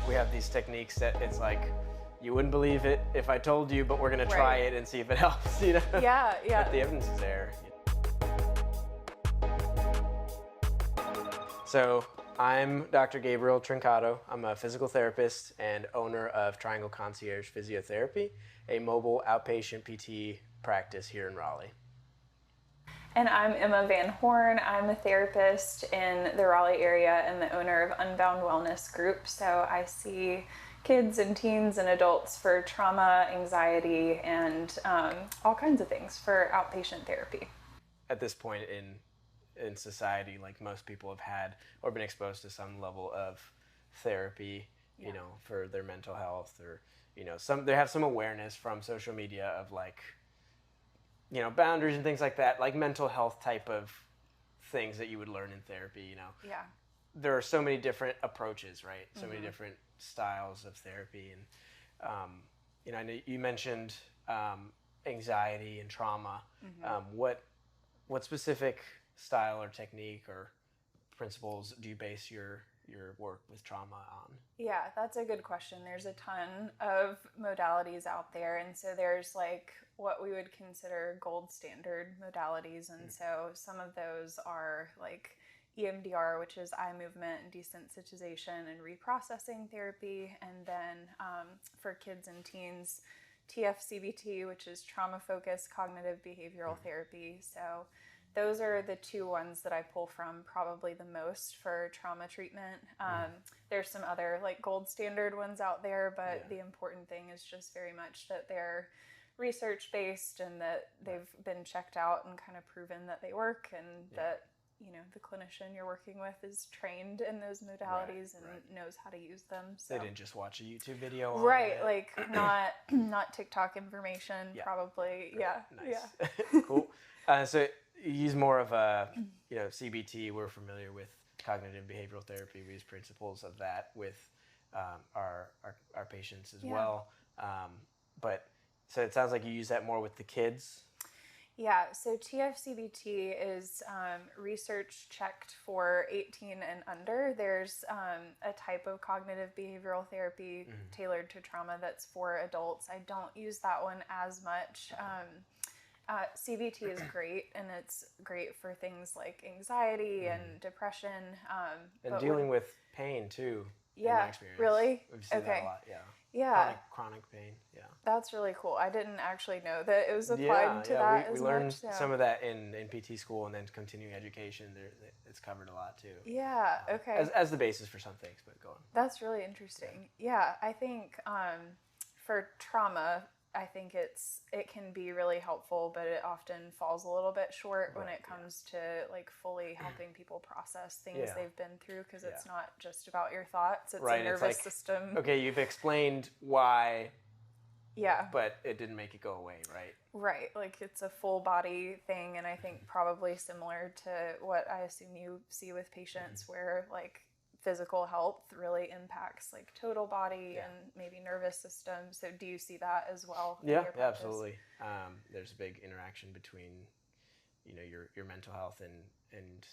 We have these techniques that it's like, you wouldn't believe it if I told you, but we're gonna try it and see if it helps, you know? Yeah, yeah. But the evidence is there. So I'm Dr. Gabriel Trincado. I'm a physical therapist and owner of Triangle Concierge Physiotherapy, a mobile outpatient PT practice here in Raleigh. And I'm Emma Van Horne. I'm a therapist in the Raleigh area and the owner of Unbound Wellness Group. So I see kids and teens and adults for trauma, anxiety, and all kinds of things for outpatient therapy. At this point in society, like most people have had or been exposed to some level of therapy, you know, for their mental health, or, you know, they have some awareness from social media of, like, you know, boundaries and things like that, like mental health type of things that you would learn in therapy, you know. Yeah. There are so many different approaches, right? So many different styles of therapy. And, you know, I know you mentioned anxiety and trauma. What specific style or technique or principles do you base your work with trauma on? Yeah, that's a good question. There's a ton of modalities out there, and so there's like what we would consider gold standard modalities, and so some of those are like EMDR, which is eye movement and desensitization and reprocessing therapy, and then for kids and teens, TFCBT, which is trauma-focused cognitive behavioral therapy. So those are the two ones that I pull from probably the most for trauma treatment. There's some other like gold standard ones out there, but the important thing is just very much that they're research-based and that they've been checked out and kind of proven that they work, and that, you know, the clinician you're working with is trained in those modalities and knows how to use them. So they didn't just watch a YouTube video on right, it. like not TikTok information, probably. Yeah. Nice. Yeah. Cool. So you use more of a, you know, CBT. We're familiar with cognitive behavioral therapy. We use principles of that with our patients as well. But so it sounds like you use that more with the kids. Yeah, so TFCBT is research checked for 18 and under. There's a type of cognitive behavioral therapy tailored to trauma that's for adults. I don't use that one as much. CBT is great, and it's great for things like anxiety and depression. And dealing with pain too. Yeah, in my experience. Really? We've seen that a lot, Yeah. Chronic pain, That's really cool. I didn't actually know that it was applied to that we as learned much. some of that in PT school, and then continuing education. It's covered a lot too. Yeah, okay. As the basis for some things, but go on. That's really interesting. Yeah, I think for trauma, I think it can be really helpful, but it often falls a little bit short when it comes to like fully helping people process things they've been through, because it's not just about your thoughts, it's a nervous system. Okay, you've explained why, yeah, but it didn't make it go away, right? Right, like it's a full body thing, and I think probably similar to what I assume you see with patients where like physical health really impacts like total body and maybe nervous system. So do you see that as well? Yeah, absolutely. There's a big interaction between, you know, your mental health and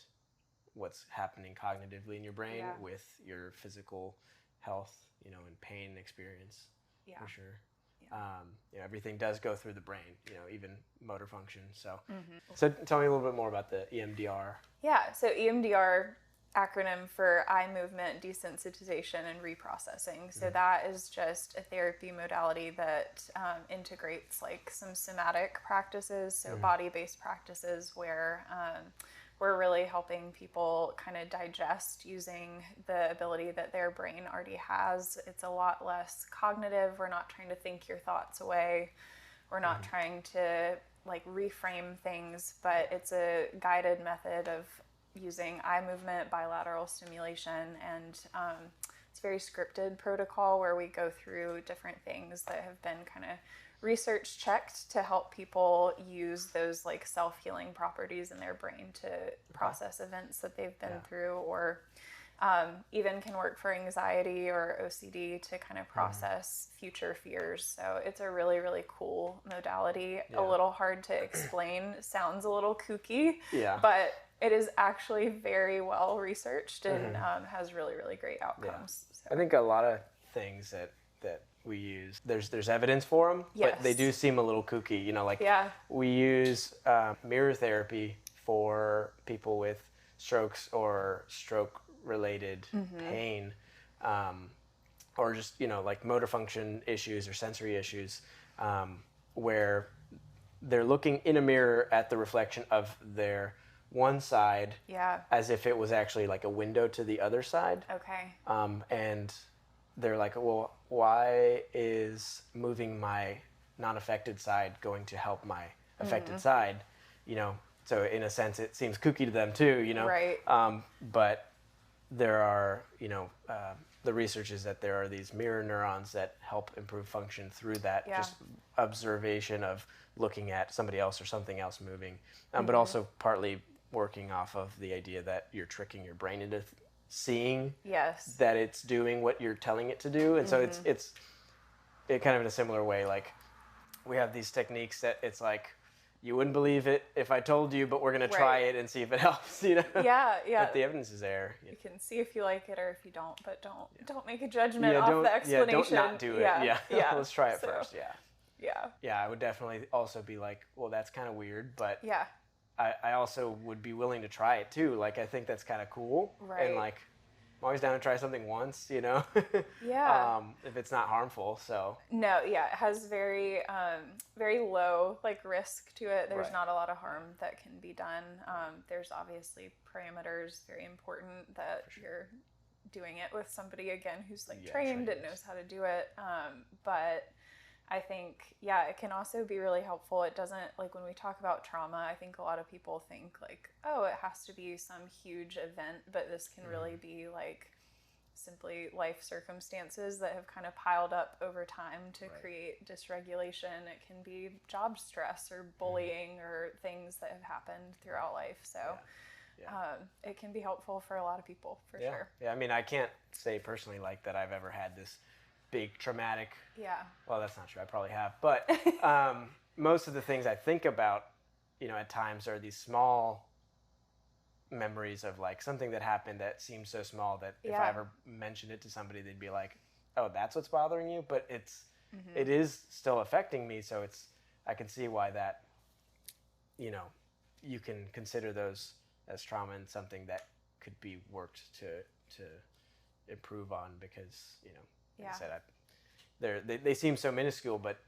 what's happening cognitively in your brain with your physical health, you know, and pain experience. For sure. You know, everything does go through the brain, you know, even motor function. So tell me a little bit more about the EMDR. Yeah, so EMDR, acronym for eye movement desensitization and reprocessing. So that is just a therapy modality that integrates like some somatic practices, so body-based practices where we're really helping people kind of digest using the ability that their brain already has. It's a lot less cognitive. We're not trying to think your thoughts away. We're not trying to like reframe things, but it's a guided method of using eye movement, bilateral stimulation, and it's a very scripted protocol where we go through different things that have been kind of research checked to help people use those like self-healing properties in their brain to process events that they've been through, or even can work for anxiety or OCD to kind of process future fears. So it's a really, really cool modality. A little hard to explain, sounds a little kooky, but it is actually very well researched and has really, really great outcomes. So. I think a lot of things that we use. There's evidence for them, Yes. but they do seem a little kooky. You know, like we use mirror therapy for people with strokes or stroke-related pain, or just, you know, like motor function issues or sensory issues, where they're looking in a mirror at the reflection of their one side as if it was actually like a window to the other side. Okay. And they're like, well, why is moving my non-affected side going to help my affected side? You know, so in a sense, it seems kooky to them too, you know? Right. But there are, you know, the research is that there are these mirror neurons that help improve function through that just observation of looking at somebody else or something else moving, but also partly working off of the idea that you're tricking your brain into seeing that it's doing what you're telling it to do. And so it's kind of in a similar way, like we have these techniques that it's like, you wouldn't believe it if I told you, but we're going to try it and see if it helps, you know? Yeah. But the evidence is there. You can see if you like it or if you don't, but don't make a judgment off the explanation. Yeah, don't not do it. Yeah. Let's try it first. Yeah. I would definitely also be like, well, that's kind of weird, but I also would be willing to try it too. Like, I think that's kind of cool. Right. And like, I'm always down to try something once, you know? If it's not harmful, so. No, it has very, very low like risk to it. There's not a lot of harm that can be done. There's obviously parameters, very important that you're doing it with somebody, again, who's like trained and knows how to do it. But I think, it can also be really helpful. It doesn't, like when we talk about trauma, I think a lot of people think like, oh, it has to be some huge event, but this can really be like simply life circumstances that have kind of piled up over time to create dysregulation. It can be job stress or bullying or things that have happened throughout life. So it can be helpful for a lot of people, for sure. Yeah, I mean, I can't say personally like that I've ever had this big traumatic. Well, that's not true. I probably have, but most of the things I think about, you know, at times are these small memories of like something that happened that seems so small that if I ever mentioned it to somebody, they'd be like, "Oh, that's what's bothering you," but it is still affecting me. So I can see why that, you know, you can consider those as trauma and something that could be worked to improve on, because, you know. Like I said, they seem so minuscule, but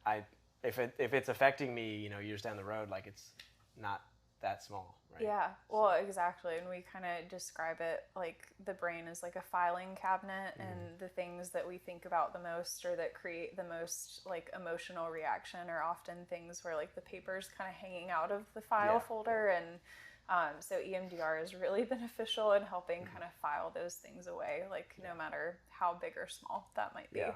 if it's affecting me, you know, years down the road, like it's not that small, right? Yeah, well, exactly. And we kind of describe it like the brain is like a filing cabinet, and the things that we think about the most or that create the most like emotional reaction are often things where like the paper's kind of hanging out of the file folder, and so EMDR is really beneficial in helping kind of file those things away, like no matter how big or small that might be. Yeah.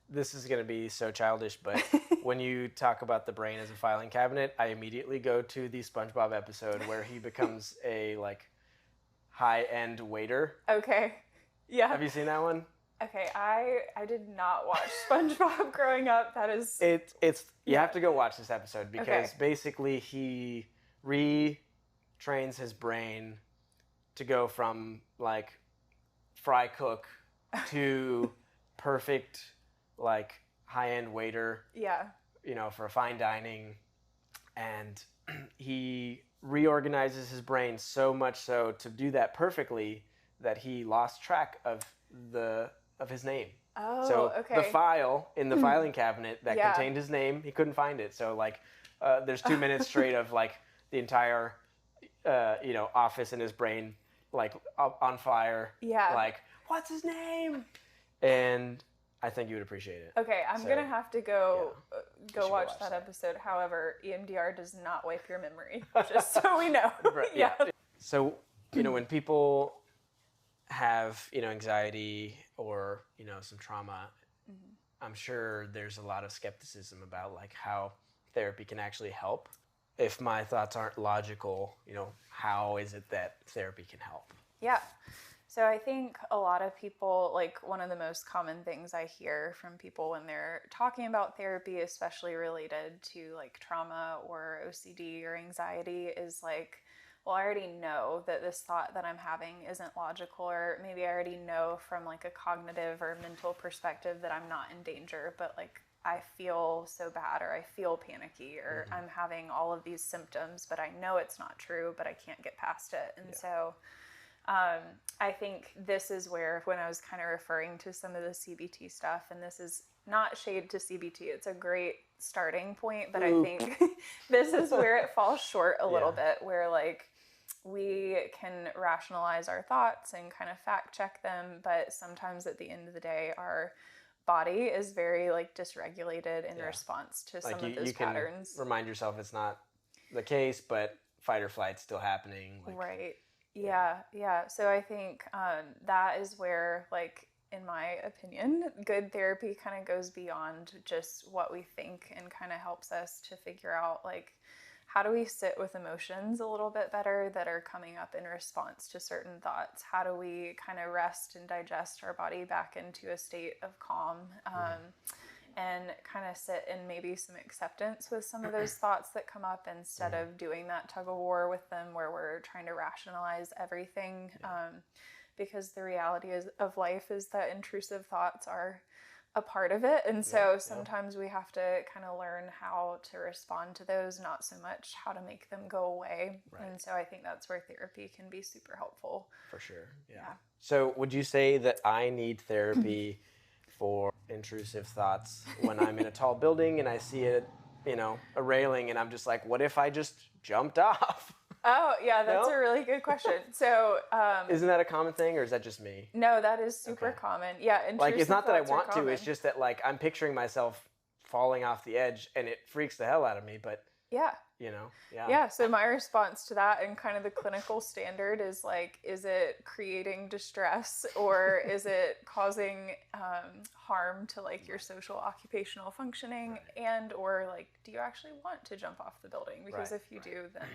This is going to be so childish, but when you talk about the brain as a filing cabinet, I immediately go to the SpongeBob episode where he becomes a like high-end waiter. Okay. Yeah. Have you seen that one? Okay, I did not watch SpongeBob growing up. That is... It's you have to go watch this episode, because basically he trains his brain to go from like fry cook to perfect like high-end waiter, you know, for fine dining, and he reorganizes his brain so much so to do that perfectly that he lost track of his name. So the file in the filing cabinet that contained his name, he couldn't find it. So like there's 2 minutes straight of like the entire you know, office in his brain like on fire. Like, what's his name? And I think you would appreciate it. Okay, I'm gonna have to go watch that episode. However, EMDR does not wipe your memory, just so we know. Right, So, you know, when people have, you know, anxiety or, you know, some trauma, I'm sure there's a lot of skepticism about like how therapy can actually help. If my thoughts aren't logical, you know, how is it that therapy can help? Yeah. So I think a lot of people, like one of the most common things I hear from people when they're talking about therapy, especially related to like trauma or OCD or anxiety, is like, well, I already know that this thought that I'm having isn't logical, or maybe I already know from like a cognitive or mental perspective that I'm not in danger, but like I feel so bad, or I feel panicky, or I'm having all of these symptoms, but I know it's not true, but I can't get past it. And so I think this is where, when I was kind of referring to some of the CBT stuff, and this is not shade to CBT, it's a great starting point, but I think this is where it falls short a little bit, where like we can rationalize our thoughts and kind of fact check them, but sometimes at the end of the day, our body is very like dysregulated in response to some of those patterns. Can remind yourself it's not the case, but fight or flight's still happening. Like, right. Yeah. So I think that is where, like, in my opinion, good therapy kind of goes beyond just what we think, and kind of helps us to figure out, like, how do we sit with emotions a little bit better that are coming up in response to certain thoughts? How do we kind of rest and digest our body back into a state of calm? And kind of sit in maybe some acceptance with some of those thoughts that come up, instead of doing that tug of war with them where we're trying to rationalize everything. Because the reality of life is that intrusive thoughts are a part of it. And so sometimes we have to kind of learn how to respond to those, not so much how to make them go away. Right. And so I think that's where therapy can be super helpful. For sure. Yeah. So would you say that I need therapy for intrusive thoughts when I'm in a tall building and I see a railing, and I'm just like, what if I just jumped off? Oh, yeah, that's a really good question. So, isn't that a common thing, or is that just me? No, that is super common. Yeah, like, it's not that I want to, it's just that, like, I'm picturing myself falling off the edge, and it freaks the hell out of me, but yeah, so my response to that, and kind of the clinical standard, is like, is it creating distress, or is it causing harm to like your social occupational functioning, and or like, do you actually want to jump off the building? Because if you do, then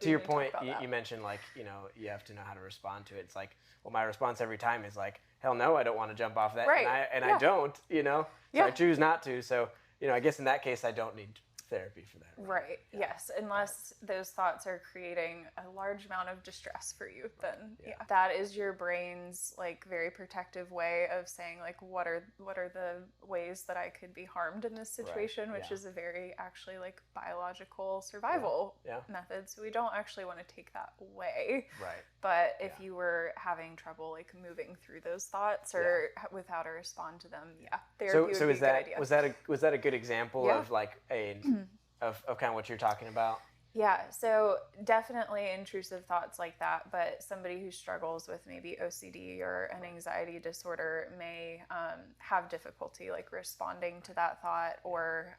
to your point, you mentioned, like, you have to know how to respond to it. It's like, well, my response every time is like, hell no, I don't want to jump off that, I don't, so I choose not to. So I guess in that case, I don't need therapy for that. Right. Yes. Unless those thoughts are creating a large amount of distress for you, then that is your brain's like very protective way of saying, like, what are the ways that I could be harmed in this situation, which is a very actually like biological survival method. So we don't actually want to take that away. Right. But if you were having trouble like moving through those thoughts or with how to respond to them, therapy would be a good idea. Was that a good example of like of kind of what you're talking about? Yeah, so definitely intrusive thoughts like that, but somebody who struggles with maybe OCD or an anxiety disorder may have difficulty like responding to that thought, or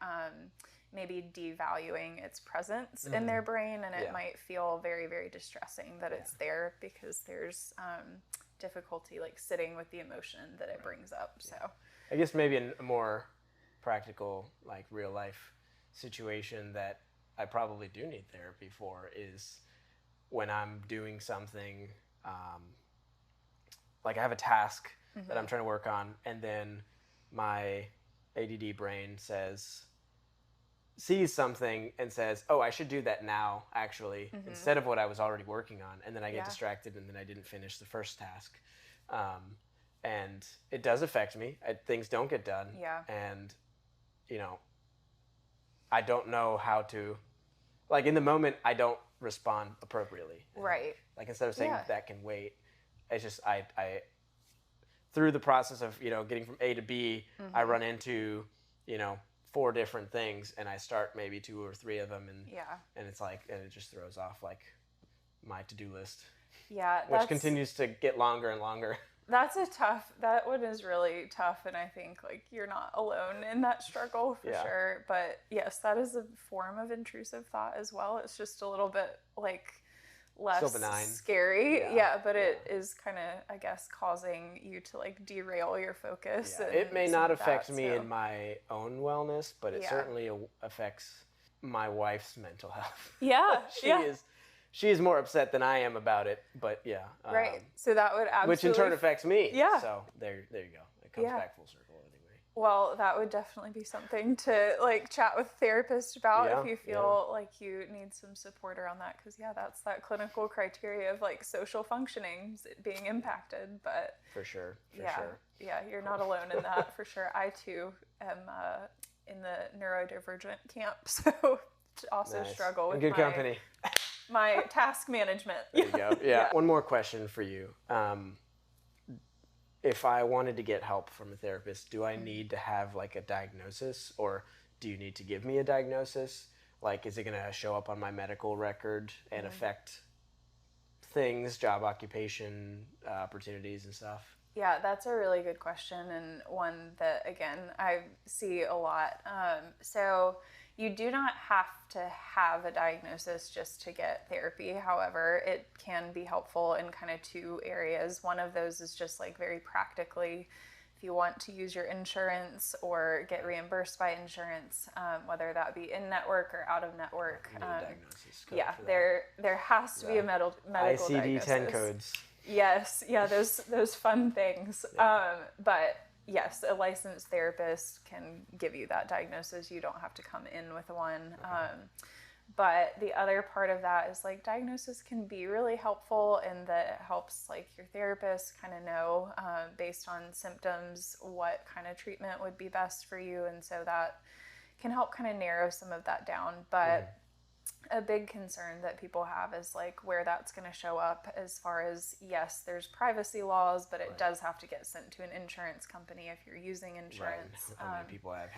maybe devaluing its presence in their brain, and it might feel very, very distressing that it's there, because there's difficulty like sitting with the emotion that it brings up. So I guess maybe a more practical, like, real life situation that I probably do need therapy for is when I'm doing something, like I have a task that I'm trying to work on, and then my ADD brain sees something and says, oh, I should do that now, actually, instead of what I was already working on. And then I get distracted, and then I didn't finish the first task. And it does affect me. Things don't get done. Yeah. And, I don't know how to, like, in the moment, I don't respond appropriately. Right. Like, instead of saying that can wait, it's just, I through the process of, getting from A to B, I run into, 4 different things, and I start maybe 2 or 3 of them, and it's like, and it just throws off like my to-do list. Yeah. Which continues to get longer and longer. That one is really tough, and I think like you're not alone in that struggle for sure. But yes, that is a form of intrusive thought as well. It's just a little bit like less scary. But it is kind of, I guess, causing you to like derail your focus. Yeah. It may not affect me in my own wellness, but it certainly affects my wife's mental health. Yeah. She is more upset than I am about it, but right. So that would absolutely... Which in turn affects me. Yeah. So there you go. It comes back full circle anyway. Well, that would definitely be something to like chat with a therapist about if you feel like you need some support around that. Because that's that clinical criteria of like social functioning being impacted. But for sure, you're not alone in that for sure. I too am in the neurodivergent camp, so also struggle with good company. my task management. There you go. Yeah. One more question for you. If I wanted to get help from a therapist, do I need to have like a diagnosis, or do you need to give me a diagnosis? Like, is it going to show up on my medical record and affect things, job occupation, opportunities and stuff? Yeah, that's a really good question, and one that, again, I see a lot. So you do not have to have a diagnosis just to get therapy. However, it can be helpful in kind of two areas. One of those is just like very practically, if you want to use your insurance or get reimbursed by insurance, whether that be in network or out of network. There has to be a medical diagnosis. ICD-10 codes. Yes, those fun things. But yes, a licensed therapist can give you that diagnosis. You don't have to come in with one. Okay. But the other part of that is like diagnosis can be really helpful in that it helps like your therapist kind of know based on symptoms what kind of treatment would be best for you. And so that can help kind of narrow some of that down. But a big concern that people have is like where that's going to show up as far as, yes, there's privacy laws, but it does have to get sent to an insurance company if you're using insurance. How many people have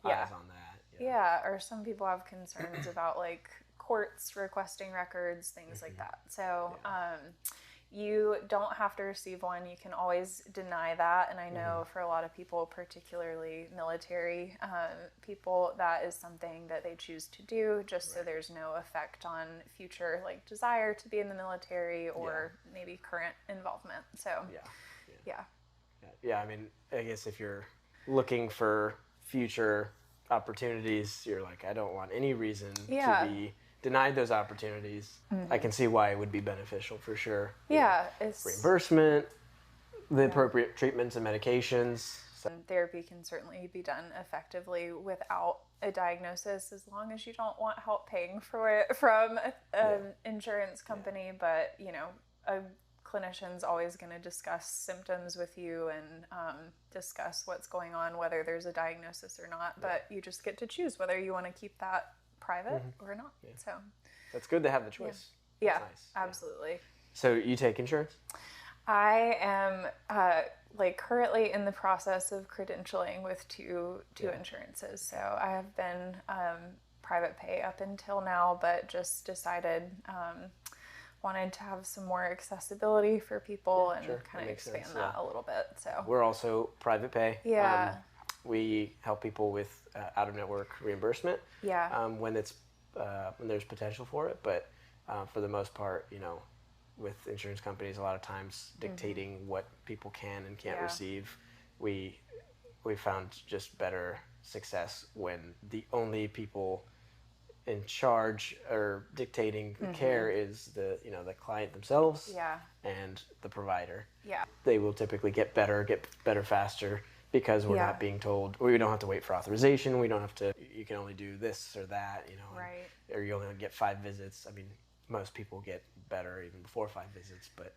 eyes on that? Yeah, or some people have concerns about like courts requesting records, things like that. So you don't have to receive one. You can always deny that. And I know for a lot of people, particularly military people, that is something that they choose to do just so there's no effect on future like desire to be in the military or maybe current involvement. So I mean, I guess if you're looking for future opportunities, you're like, I don't want any reason to be denied those opportunities. I can see why it would be beneficial for sure. It's reimbursement, the appropriate treatments and medications. Therapy can certainly be done effectively without a diagnosis as long as you don't want help paying for it from an insurance company. But a clinician's always going to discuss symptoms with you and discuss what's going on, whether there's a diagnosis or not. But you just get to choose whether you want to keep that private or not. So that's good to have the choice. Nice. Absolutely. So you take insurance? I am currently in the process of credentialing with two insurances. So I have been private pay up until now, but just decided wanted to have some more accessibility for people and kind of expand that a little bit. So we're also private pay. We help people with out-of-network reimbursement when there's potential for it. But for the most part, with insurance companies, a lot of times dictating what people can and can't receive, we found just better success when the only people in charge or dictating the care is the client themselves and the provider. They will typically get better faster because we're not being told, or we don't have to wait for authorization. We don't have to, you can only do this or that, or you only get 5 visits. I mean, most people get better even before 5 visits, but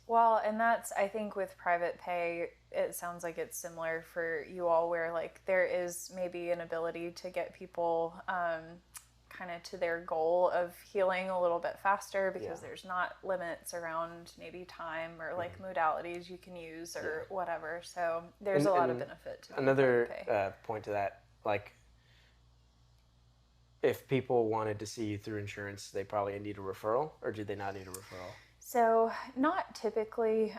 well, and that's, I think with private pay, it sounds like it's similar for you all, where like there is maybe an ability to get people kind of to their goal of healing a little bit faster because there's not limits around maybe time or like modalities you can use or whatever. So there's a lot of benefit to another point to that, like if people wanted to see you through insurance, they probably need a referral, or do they not need a referral? So not typically.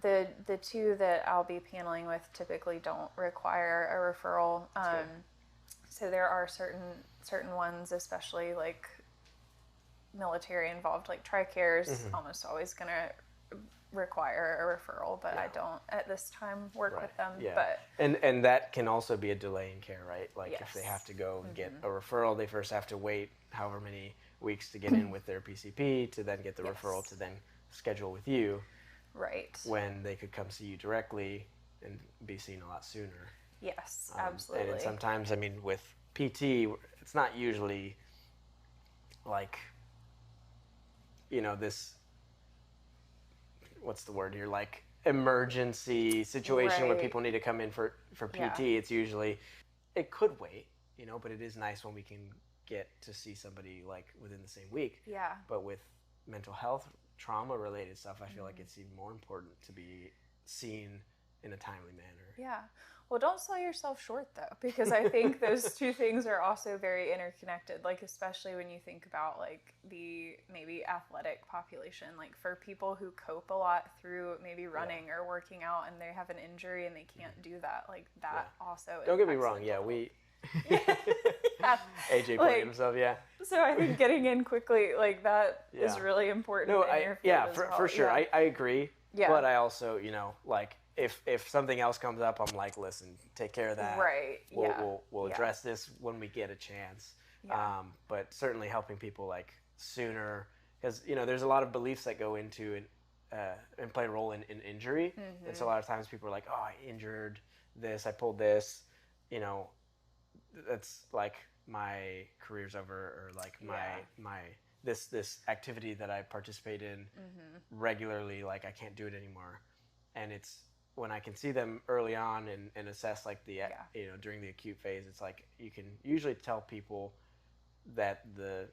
The two that I'll be paneling with typically don't require a referral. So there are certain ones, especially like military involved, like TRICARE is almost always going to require a referral, but I don't at this time work with them. But and that can also be a delay in care, right? Like if they have to go and get a referral, they first have to wait however many weeks to get in with their PCP to then get the referral to then schedule with you. Right. When they could come see you directly and be seen a lot sooner. Yes, absolutely. And sometimes, I mean, with PT, it's not usually like, this, what's the word here, like emergency situation where people need to come in for PT. It's usually, it could wait, but it is nice when we can get to see somebody like within the same week. Yeah. But with mental health, trauma related stuff, I feel like it's even more important to be seen in a timely manner. Yeah. Well, don't sell yourself short though, because I think those two things are also very interconnected, like especially when you think about like the maybe athletic population, like for people who cope a lot through maybe running or working out and they have an injury and they can't do that, like that also don't get me wrong, we AJ playing himself, So I think getting in quickly, like that is really important. No, in your field as well. For sure. I agree. Yeah. But I also, like if something else comes up, I'm like, listen, take care of that. Right. We'll address this when we get a chance. Yeah. But certainly helping people like sooner, because there's a lot of beliefs that go into and play a role in injury. Mm-hmm. And so a lot of times people are like, oh, I injured this, I pulled this, that's like my career's over, or like my this activity that I participate in regularly, like I can't do it anymore. And it's when I can see them early on and assess like the during the acute phase, it's like you can usually tell people that the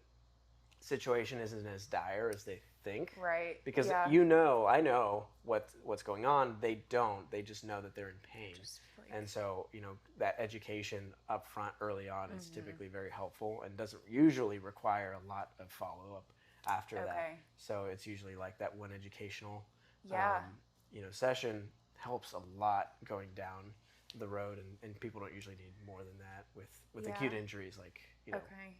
situation isn't as dire as they think. Right. Because I know what's going on. They don't. They just know that they're in pain. And so, that education up front early on is typically very helpful and doesn't usually require a lot of follow-up after that. So it's usually like that one educational session helps a lot going down the road, and people don't usually need more than that with acute injuries, like, Okay.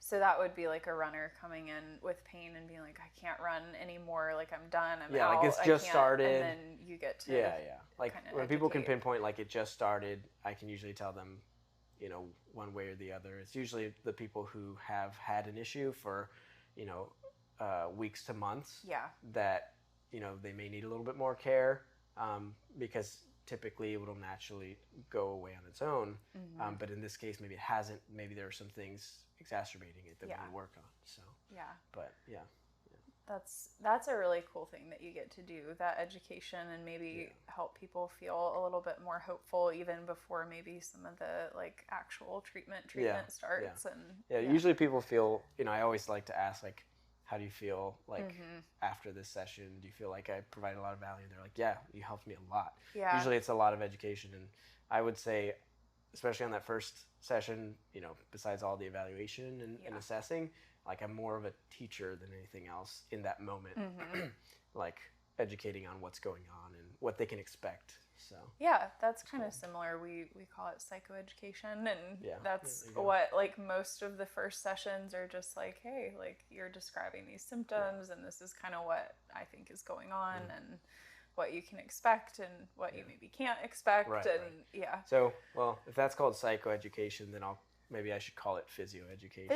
So that would be like a runner coming in with pain and being like, I can't run anymore, like I'm done, I'm out. Like it's just started. And then you get to Like when people can pinpoint like it just started, I can usually tell them, one way or the other. It's usually the people who have had an issue for, weeks to months. Yeah. That, they may need a little bit more care, because typically it will naturally go away on its own. But in this case, maybe it hasn't. Maybe there are some things exacerbating it that we need to work on. So that's a really cool thing that you get to do, that education, and maybe help people feel a little bit more hopeful even before maybe some of the like actual treatment starts. And usually people feel, I always like to ask, like, how do you feel like after this session? Do you feel like I provided a lot of value? And they're like, yeah, you helped me a lot. Usually it's a lot of education, and I would say, especially on that first session, besides all the evaluation and assessing, like I'm more of a teacher than anything else in that moment, like educating on what's going on and what they can expect. So that's kind of similar. We call it psychoeducation, and that's what like most of the first sessions are just like, hey, like you're describing these symptoms, and this is kind of what I think is going on, and what you can expect and what you maybe can't expect. So, well, if that's called psychoeducation, then maybe I should call it physioeducation.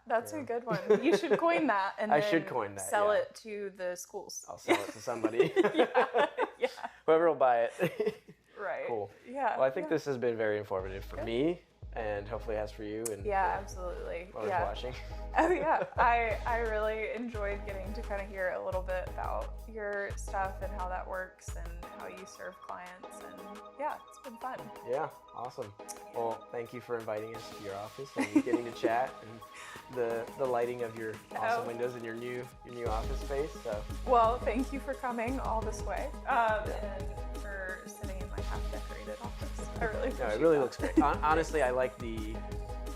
That's a good one. You should coin that, and I should coin that. Sell it to the schools. I'll sell it to somebody. Whoever will buy it. Right. Cool. Yeah. Well, I think this has been very informative for me, and hopefully it has for you. And absolutely. Whoever's watching. Oh yeah, I really enjoyed getting to kind of hear a little bit about your stuff and how that works and how you serve clients, and it's been fun. Yeah, awesome. Well, thank you for inviting us to your office and getting to chat, and the lighting of your awesome windows in your new office space. So. Well, thank you for coming all this way, and for sitting in my half-decorated office. I really appreciate it. It really looks great. Honestly, I like the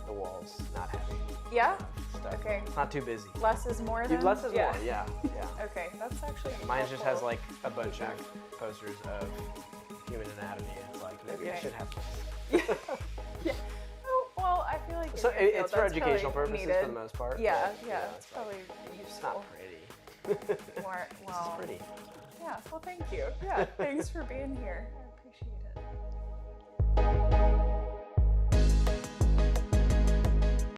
walls not having. Yeah. Stuff. Okay. It's not too busy. Less is more then? Less is more, yeah. Okay, that's actually Mine just has like a bunch of posters of human anatomy. It's like, maybe I should have this. Oh, well, I feel like it's for educational purposes for the most part. It's probably useful. It's not pretty. Well, this is pretty. Yeah, well, thank you. Thanks for being here. I appreciate it.